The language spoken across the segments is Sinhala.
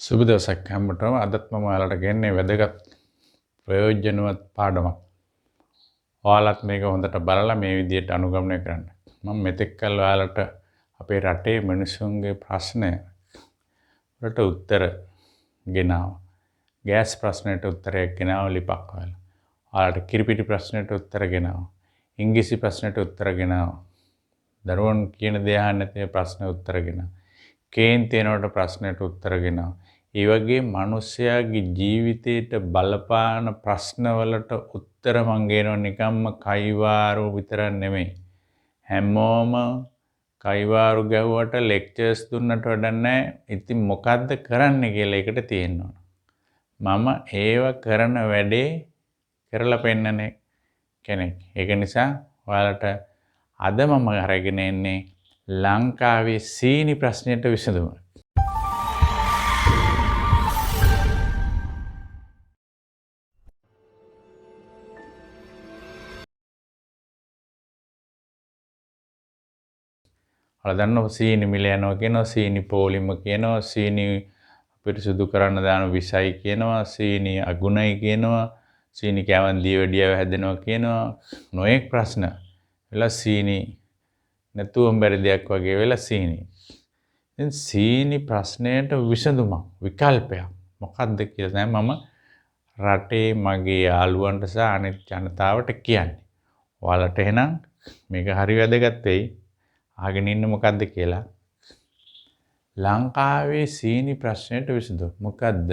සුබ දවසක් හැමෝටම. අදත් මම ඔයාලට ගෙන්නේ වැදගත් ප්‍රයෝජනවත් පාඩමක්. ඔයාලත් මේක හොඳට බලලා මේ විදිහට අනුගමනය කරන්න. මම මෙතෙක් කල් ඔයාලට අපේ රටේ මිනිසුන්ගේ ප්‍රශ්න වලට උත්තර ගෙනාවා. ගෑස් ප්‍රශ්නයට උත්තරයක් ගෙනාවා ලිපක් ඔයාලා. ඔයාලට කිරිපිටි ප්‍රශ්නයට උත්තර ගෙනාවා. ඉංග්‍රීසි ප්‍රශ්නයට උත්තර ගෙනාවා. දරුවන් කියන දේ අහන්න නැති ප්‍රශ්න උත්තර ගෙනාවා. කේන්ති වෙනකොට ප්‍රශ්නයට උත්තර ගෙනාවා. ඒ වගේ මිනිස්යාගේ ජීවිතයට බලපාන ප්‍රශ්නවලට උත්තර මං ගේනවා නිකම්ම කයිවාරු විතරක් නෙමෙයි. හැමෝම කයිවාරු ගැහුවට ලෙක්චර්ස් දුන්නට වැඩක් නැහැ. ඉතින් මොකද්ද කරන්න කියලා එකට තියෙනවා. මම ඒව කරන වැඩේ කරලා පෙන්නන කෙනෙක්. ඒක නිසා ඔයාලට අද මම අරගෙන එන්නේ ලංකාවේ සීනි ප්‍රශ්නයට විසඳුම. ඔයාලා දන්නවා සීනි මිල යනවා කියනවා, සීනි පොලිම කියනවා, සීනි පිරිසුදු කරන්න දාන විසයි කියනවා, සීනි අගුණයි කියනවා, සීනි කෑවන් දියවැඩියාව හැදෙනවා කියනවා. නොඑක් ප්‍රශ්න වෙලා සීනි නැතුවම බැරි දෙයක් වගේ වෙලා සීනි. දැන් සීනි ප්‍රශ්නයට විසඳුමක් විකල්පයක් මොකක්ද කියලා තමයි මම රටේ මගේ යාළුවන්ට සහ අනිත් ජනතාවට කියන්නේ. ඔයාලට එහෙනම් මේක හරි වැදගත් වෙයි. අහගෙන ඉන්න මොකද්ද කියලා. ලංකාවේ සීනි ප්‍රශ්නයට විසඳුම මොකද්ද?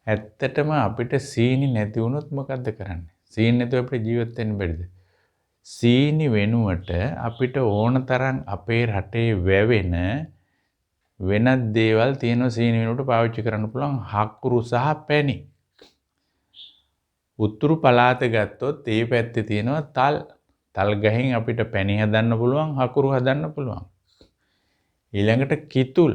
ඇත්තටම අපිට සීනි නැති වුණොත් මොකද්ද කරන්නේ? සීනි නැතුව අපිට ජීවත් වෙන්න බැරිද? සීනි වෙනුවට අපිට ඕන තරම් අපේ රටේ වැවෙන වෙනත් දේවල් තියෙනවා සීනි වෙනුවට පාවිච්චි කරන්න පුළුවන්. hakuru සහ පැණි. උතුරු පළාත ගත්තොත් ඒ පැත්තේ තියෙනවා තල්. තල් ගහෙන් අපිට පැණි හදන්න පුළුවන්, hakuru හදන්න පුළුවන්. ඊළඟට කිතුල්.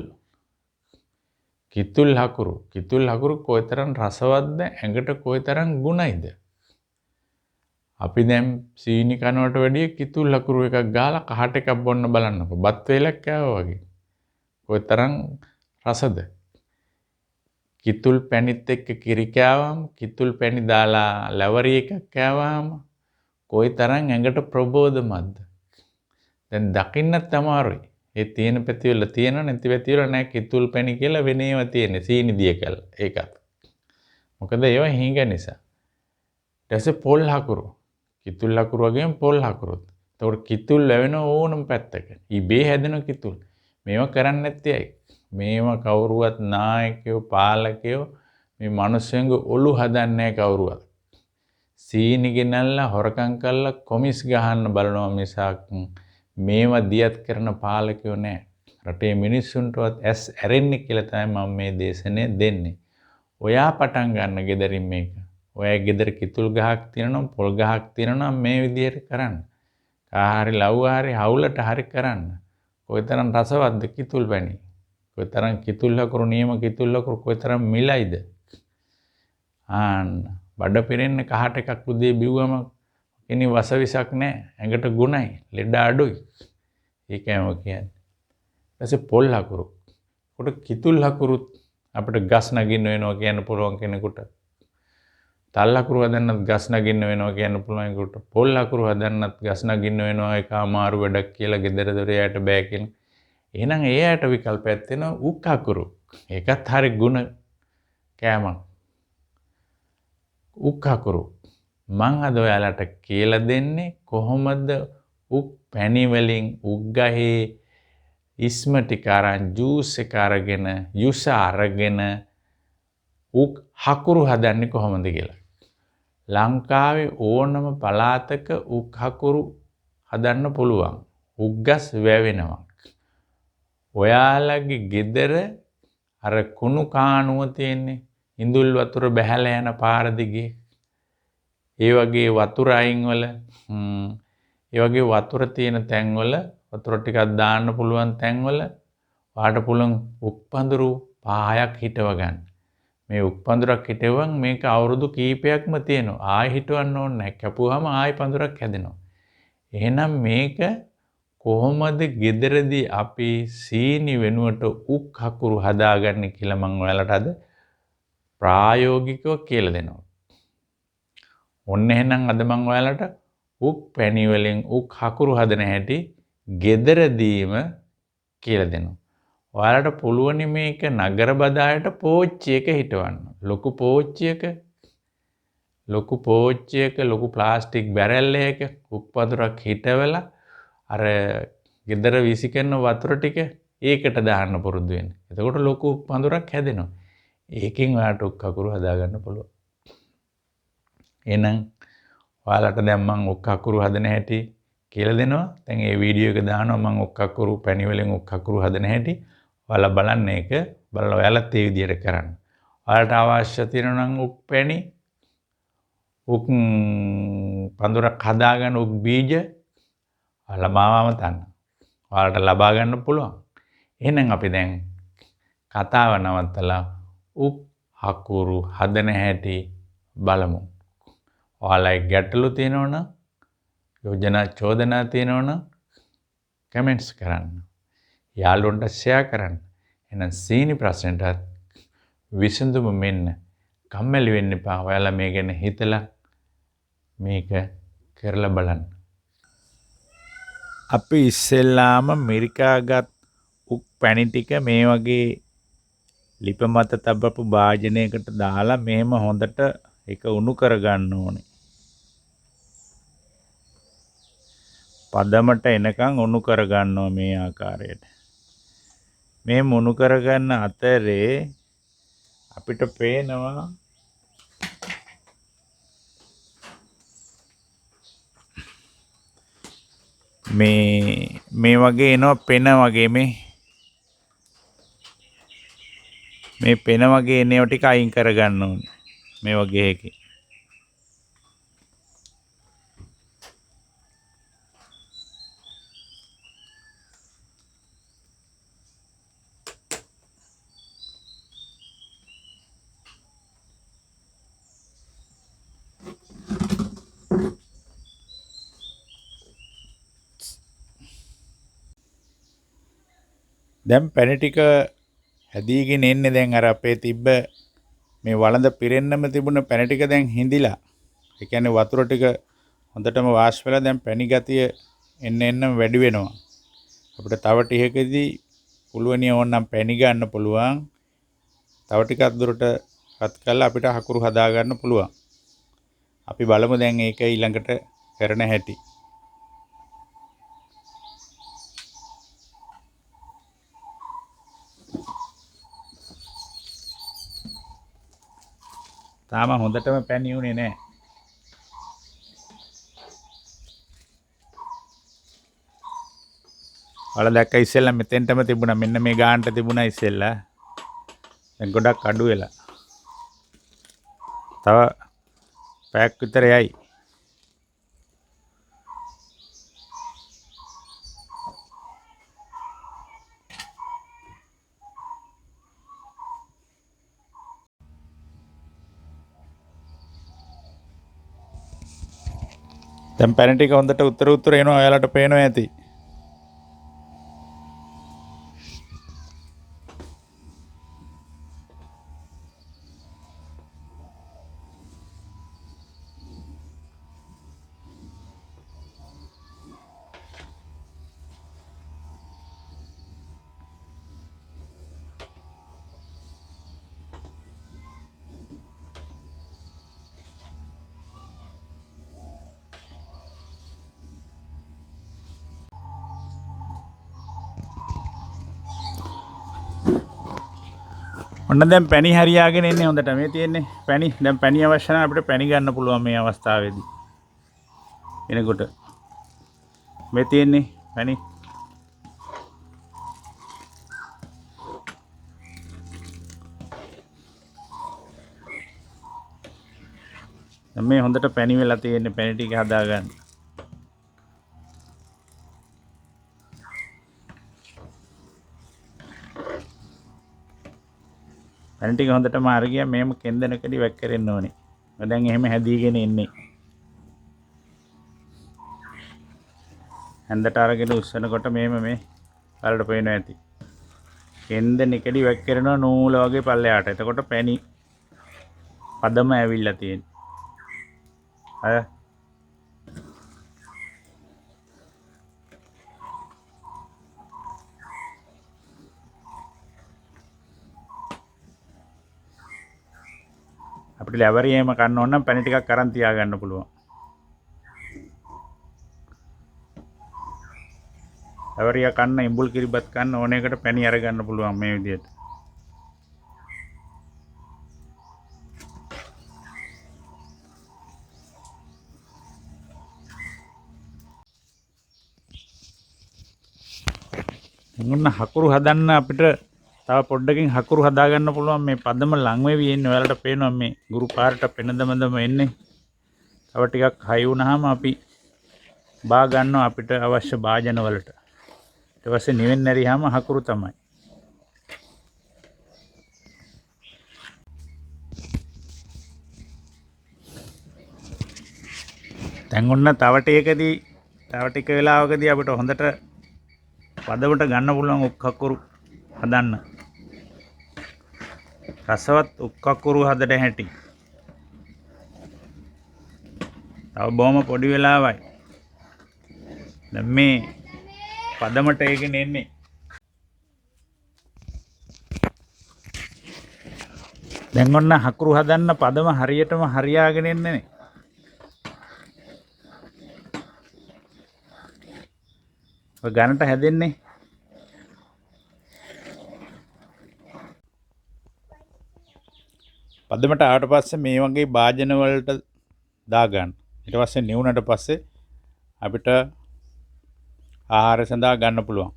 කිතුල් hakuru. කිතුල් hakuru කොයිතරම් රසවත්ද, ඇඟට කොයිතරම් ගුණයිද? අපි දැන් සීනි කනවට වැඩිය කිතුල් hakuru එකක් ගාලා කහට එකක් බොන්න බලන්නකො. බත් වේලක් කෑවා වගේ. කොයිතරම් රසද? කිතුල් පැණිත් එක්ක කිරි කෑවම, කිතුල් පැණි දාලා ලැවරි එකක් කෑවම කොයිතරම් ඇඟට ප්‍රබෝධමත්ද? දැන් දකින්නත් අමාරුයි. ඒ තියෙන පැතිවල තියෙනවා, නැති පැතිවල නැහැ. කිතුල් පැණි කියලා වෙන ඒවා තියෙන්නේ සීනි දිය කළා. ඒකත්. මොකද ඒවා හීඟ නිසා. ඊට පස්සේ පොල් hakuru. කිතුල් hakuru වගේම පොල් hakuruත්. ඒතකොට කිතුල් ලැබෙන ඕනම පැත්තක. ඉබේ හැදෙන කිතුල්. මේවා කරන්නේ නැත්තේ ඇයි? මේවා කවුරුවත් නායකයෝ පාලකයෝ මේ මිනිස්සුන්ගේ ඔලු හදන්නේ කවුරුවත්. සීනි ගෙනල්ලා හොරකම් කරලා කොමිස් ගහන්න බලනවා මිසක් මේවා දියත් කරන පාලකයෝ නැහැ. රටේ මිනිස්සුන්ටවත් ඇස් ඇරෙන්නේ කියලා තමයි මම මේ දේශනේ දෙන්නේ. ඔයා පටන් ගන්න ගෙදරින් මේක. ඔයා ගෙදර කිතුල් ගහක් තියෙනවා, පොල් ගහක් තියෙනවා මේ විදිහට කරන්න. කාහරි ලව්වා හරි හවුලට හරි කරන්න. කොයිතරම් රසවත්ද කිතුල් පැණි. කොයිතරම් කිතුල් hakuru නියම කිතුල් hakuru කොයිතරම් මිලයිද? බඩ පිරෙන්න කහට එකක් උදේ බිව්වම කෙනි වසවිසක් නැහැ. ඇඟට ගුණයි, ලෙඩ අඩුයි. ඒකම කියන්නේ. ඊපස්සේ පොල් hakuru. කොට කිතුල් hakuruත් අපිට ගස් නගින්න වෙනවා කියන්න පුළුවන් කෙනෙකුට. තල් hakuru හදන්නත් ගස් නගින්න වෙනවා කියන්න පුළුවන් කෙනෙකුට. පොල් hakuru හදන්නත් ගස් නගින්න වෙනවා. ඒක අමාරු වැඩක් කියලා gedara දොරයට බෑ කියන. එහෙනම් එයාට විකල්පයක් තියෙනවා උක් hakuru. ඒකත් හරි ගුණ කෑමක්. උක් hakuru. මං අද ඔයාලට කියලා දෙන්නේ කොහොමද උක් පැණි වලින් උක් ගහේ ඉස්ම ටික අරන් ජූස් එක අරගෙන යුස අරගෙන උක් hakuru හදන්නේ කොහොමද කියලා. ලංකාවේ ඕනම පළාතක උක් hakuru හදන්න පුළුවන්. උක් ගස් වැවෙනවා. ඔයාලගේ ගෙදර අර කුණු කාණුව තියෙන්නේ ඉඳුල් වතුර බැහැලා යන පාර දිගේ. ඒ වගේ වතුර අයින් වල ඒ වගේ වතුර තියෙන තැන් වල වතුර ටිකක් දාන්න පුළුවන් තැන් වල වාට පුළුවන් උක්පඳුරු 5ක් හිටව ගන්න. මේ උක්පඳුරක් හිටවුවම මේක අවුරුදු කීපයක්ම තියෙනවා. ආයෙ හිටවන්න ඕනේ නැහැ. කැපුවාම ආයෙ පඳුරක් හැදෙනවා. එහෙනම් මේක කොහොමද ගෙදරදී අපි සීනි වෙනුවට උක් හකුරු හදාගන්නේ කියලා මම ඔයාලට අද ප්‍රායෝගිකව කියලා දෙනවා. ඔන්න එහෙනම් අද මම ඔයාලට උක් පැණි වලින් උක් හකුරු හදන හැටි ගෙදරදීම කියලා දෙනවා. ඔයාලට පුළුවන් මේක නගර බදායට පෝච්චියක හිටවන්න. ලොකු පෝච්චියක ලොකු ප්ලාස්ටික් බැරල් එකක උක් පඳුරක් හිටවලා අර ගෙදර විසි කරන වතුර ටික ඒකට දාන්න පුරුදු වෙන්න. එතකොට ලොකු උක් පඳුරක් හැදෙනවා. ඒකෙන් ඔයාලට උක් හකුරු හදාගන්න පුළුවන්. එහෙනම් ඔයාලට දැන් මම උක් හකුරු හදන හැටි කියලා දෙනවා. දැන් මේ වීඩියෝ එක දානවා මම උක් හකුරු පැණි වලින් උක් හකුරු හදන හැටි. ඔයාලා බලන්න ඒක. බලලා ඔයාලත් ඒ විදිහට කරන්න. ඔයාලට අවශ්‍ය තියෙනවා නම් උක් පැණි, උක් පඳුරක් හදාගන්න උක් බීජ ඔයාලා මාවම තන්න. ඔයාලට ලබා ගන්න පුළුවන්. එහෙනම් අපි දැන් කතාව නවත්තලා උක් හකුරු හදන හැටි බලමු. ඔයාලයි ගැටලු තියෙනවනම් යෝජනා චෝදනා තියෙනවනම් කමෙන්ට්ස් කරන්න. යාළුවන්ට ෂෙයා කරන්න. එහෙනම් සීනි ප්‍රශ්නට විසඳුම මෙන්න. කම්මැලි වෙන්න එපා. ඔයාලා මේ ගැන හිතලා මේක කරලා බලන්න. අපි ඉස්සෙල්ලාම මිරිකාගත් උක් පැණි ටික මේ වගේ ලිප මත තබපු භාජනයකට දාලා මෙහෙම හොඳට ඒක උණු කරගන්න ඕනේ. පදමට එනකන් උණු කරගන්නවා මේ ආකාරයට. මේ උණු කරගන්න අතරේ අපිට පේනවා මේ වගේ එනවා පෙන වගේ මේ පෙන වගේ එනව ටික අයින් කරගන්න ඕනේ. මේ වගේ එකකින්. දැන් පැණි ටික හැදීගෙන එන්නේ දැන් අර අපේ තිබ්බ මේ වළඳ පිරෙන්නම තිබුණ පැණි ටික දැන් හිඳිලා. ඒ කියන්නේ වතුර ටික හොඳටම වාෂ් වෙලා දැන් පැණි ගතිය එන්න වැඩි වෙනවා. අපිට තව ටිකකදී පුළුවන් ඕනනම් පැණි ගන්න පුළුවන්. තව ටිකක් දුරට රත් කරලා අපිට හකුරු හදා ගන්න පුළුවන්. අපි බලමු දැන් ඒක ඊළඟට කරන හැටි. තාම හොඳටම පැණි උනේ නැහැ. ඔයාලා දැක්ක ඉස්සෙල්ලා මෙතෙන්ටම තිබුණා. මෙන්න මේ ගානට තිබුණා ඉස්සෙල්ලා. දැන් ගොඩක් අඩු වෙලා. තව පැයක් විතර යයි. දැන් පැණි ටික හොඳට උත්තර එනවා. ඔයාලට පේනවා ඇති. ඔන්න දැන් පැණි හරියාගෙන එන්නේ හොඳට. මේ තියෙන්නේ පැණි. දැන් පැණි අවශ්‍ය නම් අපිට පැණි ගන්න පුළුවන් මේ අවස්ථාවේදී. එනකොට මේ තියෙන්නේ පැණි. දැන් මේ හොඳට පැණි වෙලා තියෙන්නේ. පැණි ටික හදා ගන්න. පැණි ටික හොඳටම අරගියා. මේම කෙන්දනකදී වැක් කරෙන්න ඕනේ. දැන් එහෙම හැදීගෙන එන්නේ. හැන්දට අරගෙන උස්සනකොට මේව මේ වලට පේනවා ඇති. කෙන්ද නිකඩි වැක්කිරෙනවා නූල වගේ පල්ලෙහාට. එතකොට පැණි පදම ඇවිල්ලා තියෙන්නේ. අය අපිට ලැබරි එහෙම කන්න ඕන නම් පැණි ටිකක් අරන් තියාගන්න පුළුවන්. ලැබරියා කන්න ඉඹුල් කිරිබත් කන්න ඕන එකට පැණි අරගන්න පුළුවන් මේ විදිහට. මොන්න හකුරු හදන්න අපිට තව පොඩ්ඩකින් හකුරු හදාගන්න පුළුවන්. මේ පදම ලං වෙවි එන්නේ. ඔයාලට පේනවා මේ ගුරු පාරට පෙනදමදම එන්නේ. තව ටිකක් හයි වුණාම අපි බා ගන්නවා අපිට අවශ්‍ය භාජන වලට. ඊට පස්සේ නිවෙන්න ඇරියාම හකුරු තමයි. දැන් ඔන්න තව ටික වෙලාවකදී අපිට හොඳට පදවට ගන්න පුළුවන් උක් හකුරු හදන්න. රසවත් උක් හකුරු හදට හැටි. තව බොහොම පොඩි වෙලාවයි. දැන් මේ පදමට ඒකෙන එන්නේ. දැන් ඔන්න හකුරු හදන්න පදම හරියටම හරියාගෙන එන්නේ නේ. ඔය ගණට හැදෙන්නේ. පදමට ආවට පස්සේ මේ වගේ භාජන වලට දාගන්න. ඊට පස්සේ නිවුනට පස්සේ අපිට ආහාර සඳහා ගන්න පුළුවන්.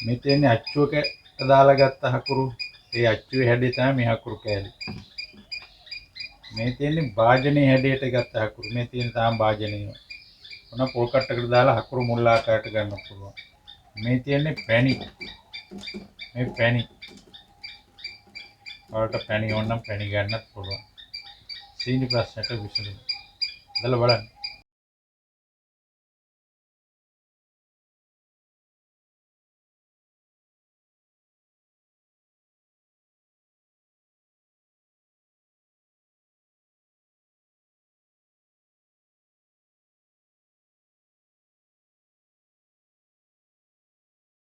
මේ තියෙන්නේ අච්චුවකට දාලා ගත්ත හකුරු. ඒ අච්චුවේ හැඩය තමයි මේ හකුරු කෑලි. මේ තියෙන්නේ භාජනයේ හැඩයට ගත්ත හකුරු. මේ තියෙන තාම භාජනයේ. ඔන්න පොල් කට්ටකට දාලා හකුරු මුල් ආකාරයට ගන්න පුළුවන්. මේ තියෙන්නේ පැණි. මේ පැණි. ඔයාලට පැණි ඕන නම් පැණි ගන්නත් පුළුවන්. සීනි ප්‍රශ්නට විසඳුම. හදලා බලන්න.